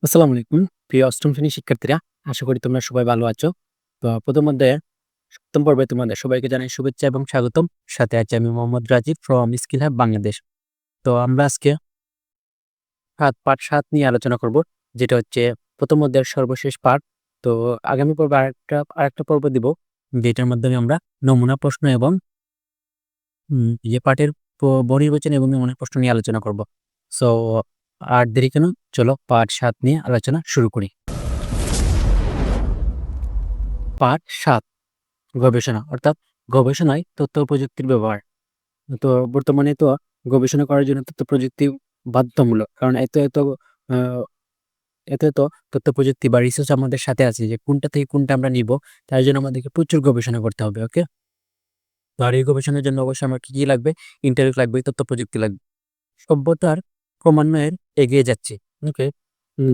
আসসালামু আলাইকুম। প্রিয় অষ্টম শ্রেণীর শিক্ষার্থীরা, আশা করি তোমরা সবাই ভালো আছো। তো প্রথম অধ্যায়ে ৭ম পর্বে তোমাদের সবাইকে জানাই শুভেচ্ছা এবং স্বাগতম। সাথে আছি আমি Mohammad Rajib from Skill Hub Bangladesh. তো আমরা আজকে পার্ট ৭ নিয়ে আলোচনা করব, যেটা হচ্ছে প্রথম অধ্যায়ের সর্বশেষ পার্ট। তো আগামী পর্বে আরেকটা পর্ব দিব, যেটার মাধ্যমে আমরা নমুনা প্রশ্ন এবং যে পাঠের বহির্বাচন এবং নমুনা প্রশ্ন নিয়ে আলোচনা করব। সো আর দেরি কেন, চলো পার্ট ৭ নিয়ে আলোচনা শুরু করি। পার্ট ৭, গবেষণা অর্থাৎ গবেষণায় তথ্য ও প্রযুক্তির ব্যবহার। তো বর্তমানে তো গবেষণা করার জন্য তথ্য প্রযুক্তি বাধ্যতামূলক। কারণ আ এত তথ্য প্রযুক্তি বা রিসোর্স আমাদের সাথে আছে যে কোনটা থেকে কোনটা আমরা নিব, তার জন্য আমাদেরকে প্রচুর গবেষণা করতে হবে। ওকে? তো আর এই গবেষণার জন্য অবশ্যই আমার কি লাগবে? ইন্টারনেট লাগবে, তথ্য প্রযুক্তি লাগবে। সভ্যতার ক্রমান্বয়ে এগিয়ে যাচ্ছে। ওকে?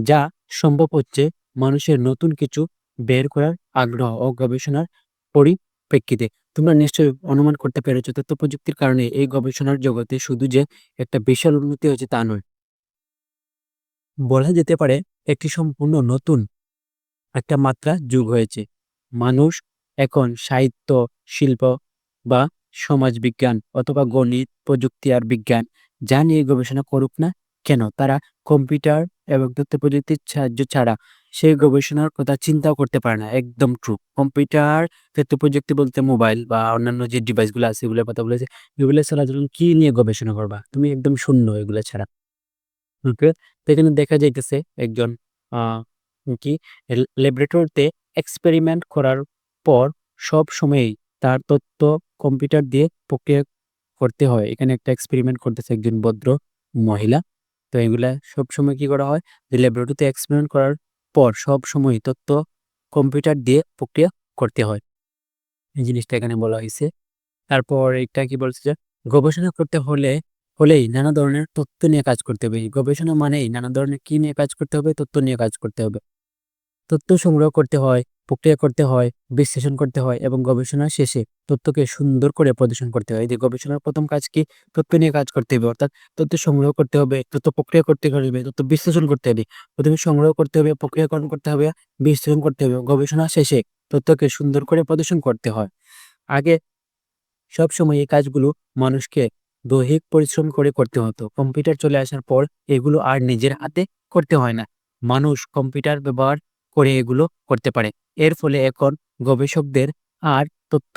যা সম্ভব হচ্ছে মানুষের নতুন কিছু বের করার আগ্রহ ও গবেষণার পরিপ্রেক্ষিতে। তোমরা নিশ্চয়ই অনুমান করতে পেরেছ, তথ্য প্রযুক্তির কারণে এই গবেষণার জগতে শুধু যে একটা বিশাল উন্নতি হয়েছে তা নয়। বলা যেতে পারে একটি সম্পূর্ণ নতুন একটা মাত্রা যোগ হয়েছে। মানুষ এখন সাহিত্য, শিল্প বা সমাজবিজ্ঞান অথবা গণিত, প্রযুক্তি আর বিজ্ঞান যা নিয়ে গবেষণা করুক না কেন, তারা কম্পিউটার এবং তথ্য প্রযুক্তির সাহায্য ছাড়া সেই গবেষণার কথা চিন্তাও করতে পারে না। একদম ট্রু। কম্পিউটার, তথ্য প্রযুক্তি বলতে মোবাইল বা অন্যান্য যে ডিভাইসগুলো আছে এগুলোর কথা বলেছে। এগুলো ছাড়া তুমি কি নিয়ে গবেষণা করবা? তুমি একদম শূন্য এগুলো ছাড়া। ওকে? তো এখানে দেখা যাইতেছে একজন আ কি ল্যাবরেটরিতে এক্সপেরিমেন্ট করার পর সবসময়ই তার তথ্য কম্পিউটার দিয়ে প্রক্রিয়া করতে হয়। এখানে একটা এক্সপেরিমেন্ট করতেছে একজন ভদ্র মহিলা। তো এগুলা সবসময় কি করা হয়? যে ল্যাবরেটরিতে এক্সপেরিমেন্ট করার পর সবসময় তথ্য কম্পিউটার দিয়ে প্রক্রিয়া করতে হয়। এই জিনিসটা এখানে বলা হইছে। তারপর এটা কি বলছে যে গবেষণা করতে হলেই নানা ধরনের তথ্য নিয়ে কাজ করতে হবে। এই গবেষণা মানেই নানা ধরনের কি নিয়ে কাজ করতে হবে? তথ্য নিয়ে কাজ করতে হবে। তথ্য সংগ্রহ করতে হয়, প্রক্রিয়া করতে হয়, বিশ্লেষণ করতে হয় এবং গবেষণা শেষে তথ্যকে সুন্দর করে প্রদর্শন করতে হয়। এই যে গবেষণার প্রথম কাজ কি? তথ্য নিয়ে কাজ করতে হবে। অর্থাৎ তথ্য সংগ্রহ করতে হবে, তথ্য প্রক্রিয়া করতে হবে, তথ্য বিশ্লেষণ করতে হবে। প্রথমে সংগ্রহ করতে হবে, প্রক্রিয়াকরণ করতে হবে, বিশ্লেষণ করতে হবে। গবেষণা শেষে তথ্যকে সুন্দর করে প্রদর্শন করতে হয়। আগে সবসময় এই কাজগুলো মানুষকে দৈহিক পরিশ্রম করে করতে হতো। কম্পিউটার চলে আসার পর এগুলো আর নিজের হাতে করতে হয় না। মানুষ কম্পিউটার ব্যবহার করে এগুলো করতে পারে। এর ফলে এখন গবেষকদের আর তথ্য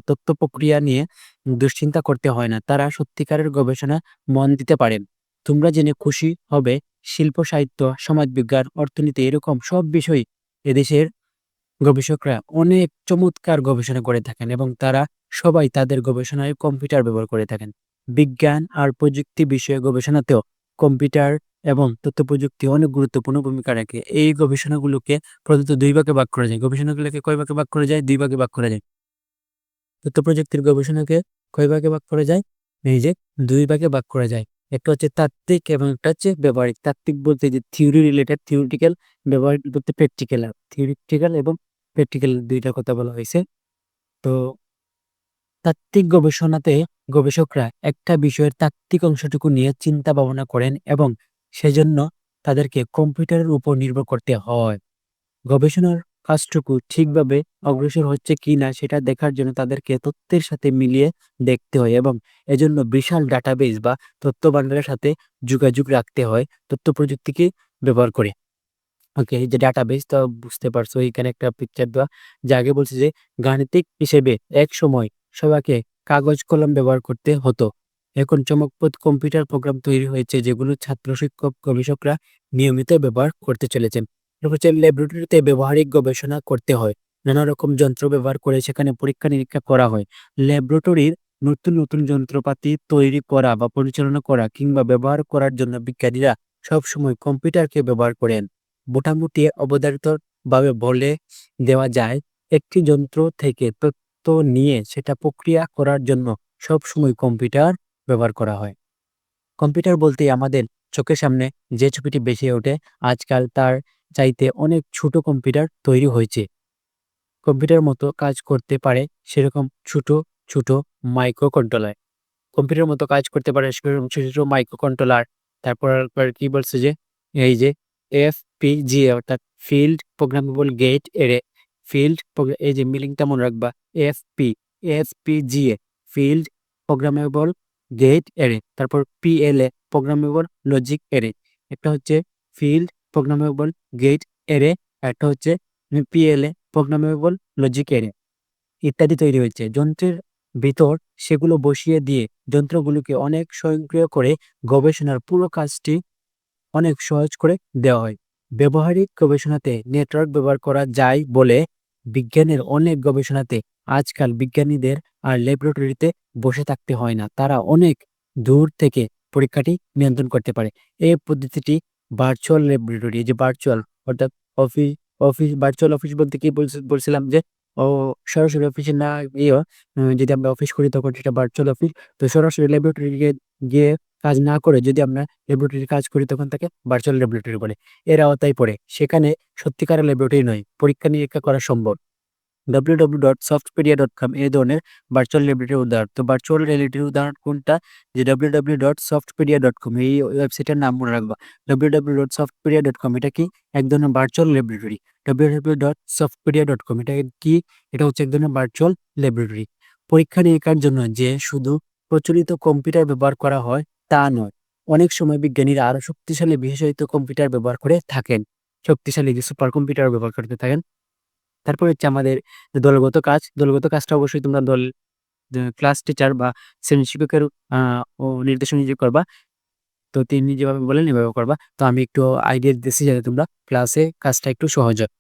তথ্য প্রক্রিয়া নিয়ে দুশ্চিন্তা করতে হয় না। তারা সত্যিকারের গবেষণা মন দিতে পারেন। তোমরা জেনে খুশি হবে, শিল্প, সাহিত্য, সমাজবিজ্ঞান, অর্থনীতি এরকম সব বিষয় এদেশের গবেষকরা অনেক চমৎকার গবেষণা করে থাকেন এবং তারা সবাই তাদের গবেষণায় কম্পিউটার ব্যবহার করে থাকেন। বিজ্ঞান আর প্রযুক্তি বিষয়ে গবেষণাতেও কম্পিউটার এবং তথ্য প্রযুক্তি অনেক গুরুত্বপূর্ণ ভূমিকা রাখে। এই গবেষণাগুলোকে প্রধানত ২ ভাগে ভাগ করা যায়। গবেষণাগুলোকে কয় ভাগে ভাগ করা যায়? ২ ভাগে ভাগ করা যায়। তথ্য প্রযুক্তির গবেষণাকে কয় ভাগে ভাগ করা যায়? এই যে ২ ভাগে ভাগ করা যায়। একটা হচ্ছে তাত্ত্বিক এবং একটা হচ্ছে ব্যবহারিক। তাত্ত্বিক বলতে যে থিওরি রিলেটেড, থিওরিটিক্যাল, ব্যবহারিক বলতে প্র্যাকটিক্যাল। থিওরিটিক্যাল এবং প্র্যাকটিক্যাল ২ টা কথা বলা হইছে। তো তাত্ত্বিক গবেষণাতে গবেষকরা একটা বিষয়ের তাত্ত্বিক অংশটুকু নিয়ে চিন্তা ভাবনা করেন এবং সেজন্য তাদেরকে কম্পিউটারের উপর নির্ভর করতে হয়। গবেষণার কাজটুকু ঠিকভাবে অগ্রসর হচ্ছে কিনা সেটা দেখার জন্য তাদেরকে তথ্যের সাথে মিলিয়ে দেখতে হয় এবং এজন্য বিশাল ডাটাবেস বা তথ্য ভান্ডারের সাথে যোগাযোগ রাখতে হয় তথ্য প্রযুক্তিকে ব্যবহার করে। ওকে, এই যে ডাটাবেস তো বুঝতে পারছো, এখানে একটা পিকচার দেওয়া। যে আগে বলছে যে গাণিতিক হিসেবে একসময় সবাইকে কাগজ কলম ব্যবহার করতে হতো। এখন চমকপ্রদ কম্পিউটার প্রোগ্রাম তৈরি হয়েছে যেগুলো ছাত্র, শিক্ষক, গবেষকরা নিয়মিত ব্যবহার করতে চলেছেন। এরপর হচ্ছে ল্যাবরেটরিতে ব্যবহারিক গবেষণা করতে হয়। নানা রকম যন্ত্র ব্যবহার করে সেখানে পরীক্ষা-নিরীক্ষা করা হয়। ল্যাবরেটরির নতুন যন্ত্রপাতি তৈরি করা বা পরিচালনা করা কিংবা ব্যবহার করার জন্য বিজ্ঞানীরা সবসময় কম্পিউটারকে ব্যবহার করেন। মোটামুটি অবধারিতভাবে বলে দেওয়া যায়, একটি যন্ত্র থেকে তথ্য নিয়ে সেটা প্রক্রিয়া করার জন্য সবসময় কম্পিউটার ব্যবহার করা হয়। কম্পিউটার বলতেই আমাদের চোখের সামনে যে ছবিটি ভেসে ওঠে, আজকাল তার চাইতে অনেক ছোট কম্পিউটার তৈরি হয়েছে। কম্পিউটার মতো কাজ করতে পারে সেরকম ছোট মাইক্রো কন্ট্রোলার। কম্পিউটারের মতো কাজ করতে পারে সেরকম ছোট মাইক্রো কন্ট্রোলার। তারপর আবার কি বলছে যে এই যে FPGA অর্থাৎ ফিল্ড প্রোগ্রামেবল গেট অ্যারে, এই যে মিলিংটা মনে রাখবা, FPGA field programmable gate array, তারপর PLA প্রোগ্রামেবল লজিক অ্যারে। একটা হচ্ছে ফিল্ড প্রোগ্রামেবল গেট অ্যারে, একটা হচ্ছে PLA প্রোগ্রামেবল লজিক অ্যারে ইত্যাদি তৈরি হয়েছে যন্ত্রের ভিতর। সেগুলো বসিয়ে দিয়ে যন্ত্রগুলোকে অনেক স্বয়ংক্রিয় করে গবেষণার পুরো কাজটি অনেক সহজ করে দেওয়া হয়। ব্যবহারিক গবেষণাতে নেটওয়ার্ক ব্যবহার করা যায় বলে বিজ্ঞানের অনেক গবেষণাতে আজকাল বিজ্ঞানীদের আর ল্যাবরেটরিতে বসে থাকতে হয় না, তারা অনেক দূর থেকে পরীক্ষাটি নিয়ন্ত্রণ করতে পারে। এই পদ্ধতিটি ভার্চুয়াল ল্যাবরেটরি, যে ভার্চুয়াল অর্থাৎ অফিস অফিস ভার্চুয়াল অফিস বলতে কি বলছিলাম যে ও সরাসরি অফিসে না গিয়েও যদি আমরা অফিস করি তখন সেটা ভার্চুয়াল অফিস। তো সরাসরি ল্যাবরেটরি গিয়ে কাজ না করে যদি আমরা ল্যাবরেটরি কাজ করি তখন তাকে ভার্চুয়াল ল্যাবরেটরি বলে। এর আওতায় পড়ে সেখানে সত্যিকারের ল্যাবরেটরি নয়, পরীক্ষা নিরীক্ষা করা সম্ভব। www.softpedia.com এই ধরনের ভার্চুয়াল ল্যাবরেটরির উদাহরণ। তো ভার্চুয়াল রিয়েলিটির উদাহরণ কোনটা, যে www.softpedia.com এই ওয়েবসাইটের নাম মনে রাখবা। www.softpedia.com এটা কি এক ধরনের ভার্চুয়াল ল্যাবরেটরি। www.softpedia.com এটা কি, এটা হচ্ছে এক ধরনের ভার্চুয়াল ল্যাবরেটরি। পরীক্ষা নিরীক্ষার জন্য যে শুধু প্রচলিত কম্পিউটার ব্যবহার করা হয় তা নয়, অনেক সময় বিজ্ঞানীরা আরো শক্তিশালী বিশেষায়িত কম্পিউটার ব্যবহার করে থাকেন, শক্তিশালী যে সুপার কম্পিউটার ব্যবহার করতে থাকেন। তারপর হচ্ছে আমাদের যে দলগত কাজ, দলগত কাজটা অবশ্যই তোমরা ক্লাস টিচার বা শ্রেণী শিক্ষকের ও নির্দেশ অনুযায়ী করবা। তো তিনি যেভাবে বলেন এভাবে করবা। তো আমি একটু আইডিয়া দিতেছি যাতে তোমরা ক্লাসে কাজটা একটু সহজ হয়।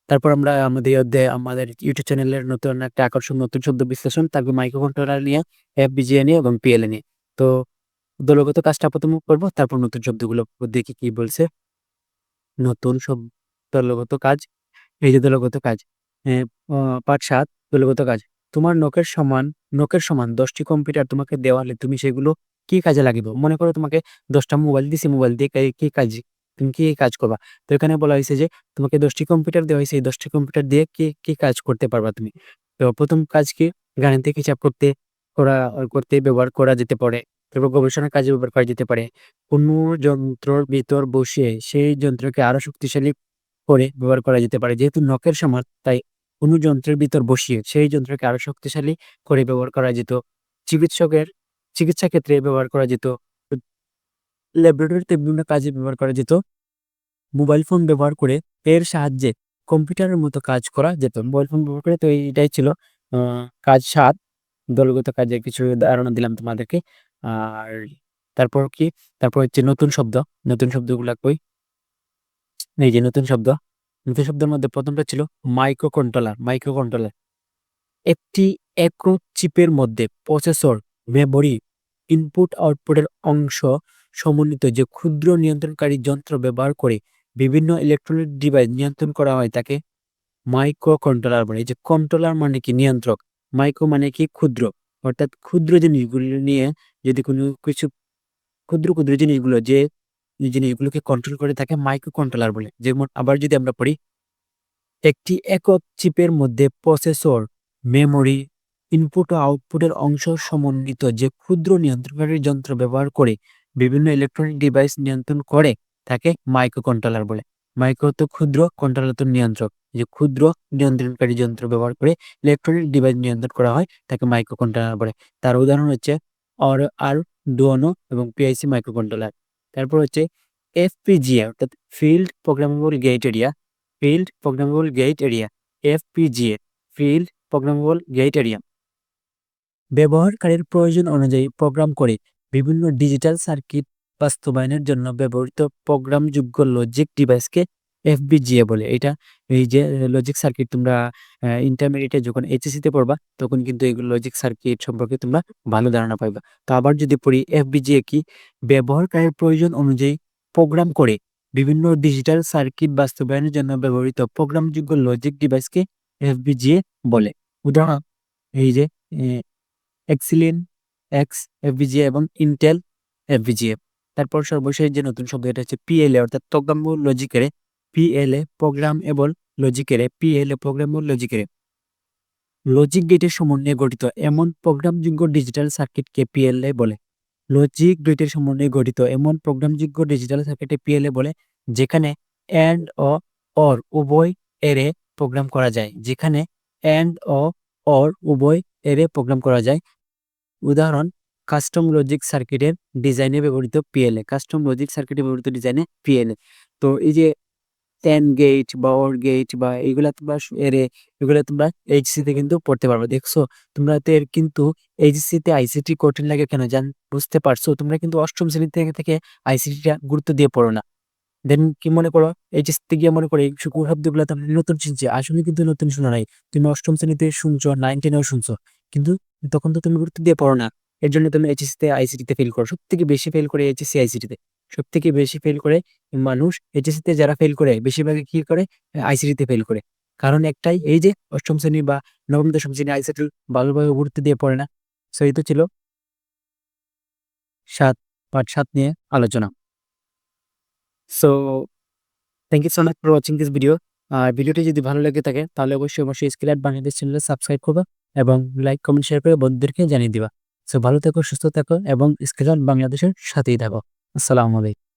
তারপর আমরা আমাদের ইউটিউব চ্যানেলের নতুন একটা আকর্ষণ, নতুন শব্দ বিশ্লেষণ থাকবে, মাইক্রো কন্ট্রোলার নিয়ে, FPGA নিয়ে এবং PLA নিয়ে। তো দলগত কাজটা প্রথমে করবো, তারপর নতুন শব্দগুলো দেখি কি বলছে। নতুন শব্দ, দলগত কাজ। এই যে দলগত কাজ, হ্যাঁ, পাঠ ৭ দলগত কাজ। তোমার নখের সমান ১০টি কম্পিউটার তোমাকে দেওয়া হলে তুমি সেগুলো কি কাজে লাগিবে? মনে করো তোমাকে ১০টা মোবাইল দিছি, মোবাইল দিয়ে তুমি কি কাজ করবা? তো এখানে বলা হয়েছে যে তোমাকে ১০টি কম্পিউটার দেওয়া হয়েছে, এই 10টি কম্পিউটার দিয়ে কি কাজ করতে পারবা তুমি? তো প্রথম কাজ কি, গাণিতিক হিসাব করতে ব্যবহার করা যেতে পারে। তারপর গবেষণার কাজে ব্যবহার করা যেতে পারে। কোনো যন্ত্রর ভিতর বসিয়ে সেই যন্ত্রকে আরো শক্তিশালী করে ব্যবহার করা যেতে পারে। যেহেতু নখের সমান তাই কোনো যন্ত্রের ভিতর বসিয়ে সেই যন্ত্রকে আরো শক্তিশালী করে ব্যবহার করা যেত। চিকিৎসা ক্ষেত্রে ব্যবহার করা যেত। ল্যাবরেটরিতে বিভিন্ন কাজে ব্যবহার করা যেত। মোবাইল ফোন ব্যবহার করে এর সাহায্যে কম্পিউটারের মতো কাজ করা যেত। মোবাইল ফোন ব্যবহার করে। তো এটাই ছিল কাজ ৭, দলগত কাজের কিছু ধারণা দিলাম তোমাদেরকে। আর তারপর কি, তারপর হচ্ছে নতুন শব্দ। নতুন শব্দগুলা কই, এই যে নতুন শব্দের মধ্যে প্রথমটা ছিল মাইক্রো কন্ট্রোলার। একটি একক চিপের মধ্যে প্রসেসর, মেমোরি, ইনপুট আউটপুটের অংশ সমন্বিত যে ক্ষুদ্র নিয়ন্ত্রণকারী যন্ত্র ব্যবহার করে বিভিন্ন ইলেকট্রনিক ডিভাইস নিয়ন্ত্রণ করা হয় তাকে মাইক্রো কন্ট্রোলার বলে। এই যে কন্ট্রোলার মানে কি নিয়ন্ত্রক, মাইক্রো মানে কি ক্ষুদ্র, অর্থাৎ ক্ষুদ্র জিনিসগুলো নিয়ে যদি কোনো কিছু ক্ষুদ্র জিনিসগুলোকে কন্ট্রোল করে তাকে মাইক্রো কন্ট্রোলার বলে। যেমন আবার যদি আমরা পড়ি, একটি একক চিপের মধ্যে প্রসেসর, মেমোরি, ইনপুট ও আউটপুটের অংশ সমন্বিত যে ক্ষুদ্র নিয়ন্ত্রণকারী যন্ত্র ব্যবহার করে বিভিন্ন ইলেকট্রনিক ডিভাইস নিয়ন্ত্রণ করে তাকে মাইক্রো কন্ট্রোলার বলে। মাইক্রো তো ক্ষুদ্র, কন্ট্রোলার তো নিয়ন্ত্রক। যে ক্ষুদ্র নিয়ন্ত্রণকারী যন্ত্র ব্যবহার করে ইলেকট্রনিক ডিভাইস নিয়ন্ত্রণ করা হয় তাকে মাইক্রো কন্ট্রোলার বলে। তার উদাহরণ হচ্ছে আরডুইনো এবং PIC মাইক্রো কন্ট্রোলার। তারপর হচ্ছে FPGA অর্থাৎ field programmable gate area, FPGA field programmable gate area ব্যবহারকারীর প্রয়োজন অনুযায়ী প্রোগ্রাম করে বিভিন্ন ডিজিটাল সার্কিট বাস্তবায়নের জন্য ব্যবহৃত প্রোগ্রামযোগ্য লজিক ডিভাইসকে FPGA বলে। এই যে লজিক সার্কিট তোমরা ইন্টারমিডিয়েটে যখন HSC-তে পড়বা তখন কিন্তু এগুলো লজিক সার্কিট সম্পর্কে তোমরা ভালো ধারণা পাইবা। তো আবার যদি পড়ি FPGA কি, ব্যবহারকারীর প্রয়োজন অনুযায়ী প্রোগ্রাম করে বিভিন্ন ডিজিটাল সার্কিট বাস্তবায়নের জন্য ব্যবহৃত প্রোগ্রামযোগ্য লজিক ডিভাইসকে FPGA বলে। উদাহরণ এই যে এক্সিলিন এক্স FPGA এবং ইন্টেল FPGA। তারপর সর্বশেষ যে নতুন শব্দ এটা হচ্ছে PLA অর্থাৎ programmable logic array. PLA programmable logic array logic গেটের সমন্বয়ে গঠিত এমন প্রোগ্রামযোগ্য ডিজিটাল সার্কিটকে PLA বলে। লজিক গেটের সমন্বয়ে গঠিত এমন প্রোগ্রামযোগ্য ডিজিটাল সার্কিটকে PLA বলে যেখানে অ্যান্ড ও অর উভয় এরে প্রোগ্রাম করা যায়। যেখানে অ্যান্ড ও অর উভয় এরে প্রোগ্রাম করা যায়। উদাহরণ কাস্টম লজিক সার্কিটের ডিজাইনে ব্যবহৃত পিএলএ, কাস্টম লজিক সার্কিটে ব্যবহৃত ডিজাইনে পিএলএ। তো এই যে ট্যান গেট বা ওর গেট বা এইগুলা তোমরা এরে এগুলা তোমরা এইচসিতে কিন্তু পড়তে পারবে। দেখছো তোমরা তো এর কিন্তু এইচসিতে আইসিটি কঠিন লাগে কেন বুঝতে পারছো? তোমরা কিন্তু অষ্টম শ্রেণী থেকে আইসিটিটা গুরুত্ব দিয়ে পড়ো না। দেন কি মনে করো এইচএসসিতে গিয়ে মনে করো এই শব্দগুলো তোমরা নতুন শুনছি, আসলে কিন্তু নতুন শোনা নাই। তুমি অষ্টম শ্রেণীতে শুনছো, 9-10-এও শুনছো, কিন্তু তখন তো তুমি গুরুত্ব দিয়ে পড়ো না। এর জন্য তুমি এইচএসসিতে আইসিটিতে ফেল করো। সব থেকে বেশি ফেল করে এইচএসসি আইসিটিতে, সব থেকে বেশি ফেল করে মানুষ এইচএসসিতে। যারা ফেল করে বেশিরভাগই কি করে, আইসিটিতে ফেল করে। কারণ একটাই, এই যে অষ্টম শ্রেণী বা নবম দশম শ্রেণী আইসিটি ভালোভাবে গুরুত্ব দিয়ে পড়ে না। সো এই তো ছিল পার্ট 7 নিয়ে আলোচনা। So thank you so much for watching this video. আর ভিডিওটি যদি ভালো লেগে থাকে তাহলে অবশ্যই স্কিল অ্যাড বাংলাদেশ চ্যানেলে সাবস্ক্রাইব করবা এবং লাইক কমেন্ট শেয়ার করে বন্ধুদেরকে জানিয়ে দিবা। সো ভালো থেকো, সুস্থ থাকো এবং স্কিল অ্যাড বাংলাদেশের সাথেই থাকো। আসসালামু আলাইকুম।